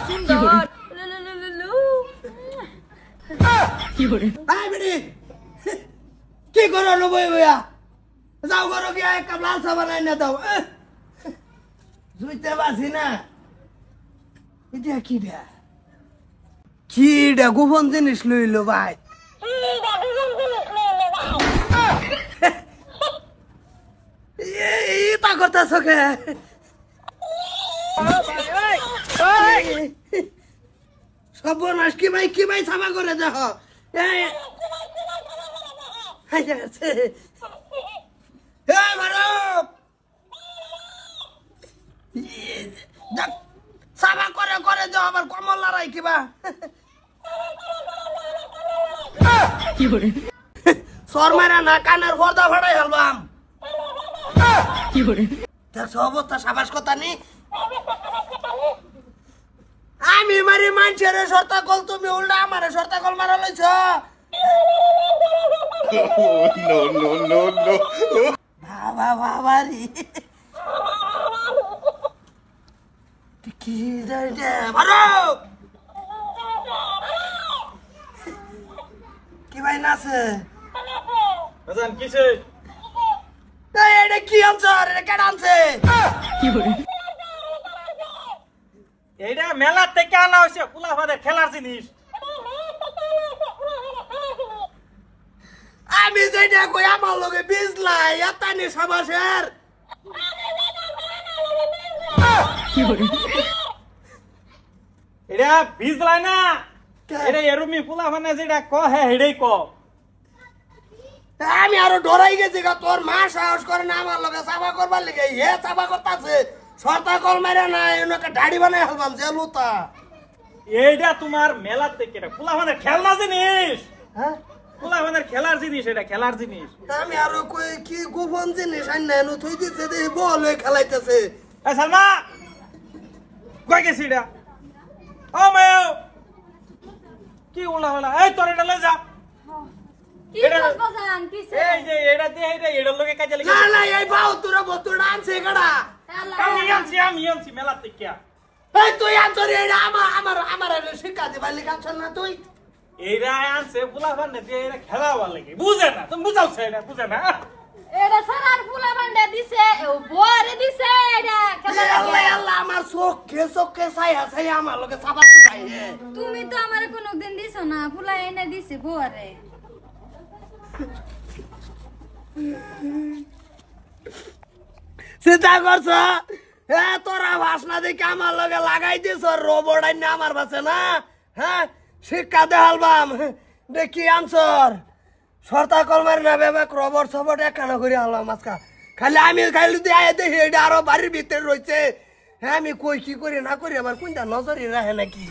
সুন্দর কি করো নবই ভাইয়া যাও করো গিয়া এক কাপ লাল চা বানাই না দাও বুঝতে পারছি না এটা কিডা গোপন জিনিস লইলো ভাই তা করতেছ কে সর্বনাশ কি ভাই সাবা করে দেখো সাবা করে করে দাও আবার কমল লড়াই কিবা শর্মারা না কানের পর্দা ফাটাই হলবাম দেখছো অবস্থা সাবাস কথা নেই আমি মারি মানুষের শর্তা কল তুমি উল্টা আমার শর্তা কল মারা লইছ বাবা বাবারি কি কি ভাই নাচে কিসে এটা কি আনছে এটা কেন আনছে এইটা মেলা থেকে আনা হয়েছে পোলাপানের খেলার জিনিস আমি যেটা কই আমার লগে বিজলাই এতানি সবাসের এটা ভিজলাই না এটা এরুমি পোলাপানে যেটা ক হ্যাঁ হেডেই ক আমি আরো ডরাই গেছি গা তোর মা সাহস করে না আমার লগে চাপা করবার লেগে হে চাপা করতেছে সর্তা কল মেরে না এনাকে দাড়ি বানাই হলবাম যে লুতা এইটা তোমার মেলা থেকে পোলাপানের খেলনা জিনিস হ্যাঁ পোলাপানের খেলার জিনিস এটা খেলার জিনিস আমি আরো কই কি গোপন জিনিস আইনা থই দিতে দে বল হয়ে খেলাইতেছে এ সালমা কই গেছি এটা ও মায়ো কি উলা উলা এই তোর এটা লয়ে যা কি বলবাজান কিসে এই যে এটা দে এটা লগে কাজে লাগি না না এই বাউ তোরা বতুড়া আনছে গড়া আমি আনছি মেলা থেকে এই তুই আনছরে এটা আমার শিক্ষা দিবার লিখা আনছ না তুই এইটা আনছে পোলাপানে দিয়ে এটা খেলাবার লাগে বুঝে না তুমি বুঝাওছ এটা বুঝে না এটা সারার ফুলা বান্ডা দিছে ও বরে দিছে এটা খেলা আল্লাহ আল্লাহ আমার চোখে ছাই আমার লগে সাবাস চাই হে তুমি তো আমারে কোনদিন দিছো না ফুলা এনে দিছে বরে চিন্তা করছ এ তোরা ভাষণা দেখে আমার লগে লাগাই দিছ রোবট আইনে আমার বাসে না হ্যাঁ শিক্ষা দে হালবাম দেখি আনসর সর্তা কলমার না বেবাক রবট সবট একখানা করে হালবাম আজকা খালি দিয়ে দেখি এটা আরো বাড়ির ভিতরে রয়েছে হ্যাঁ আমি কই কি করি না করি আমার কোনটা নজরে রাখে নাকি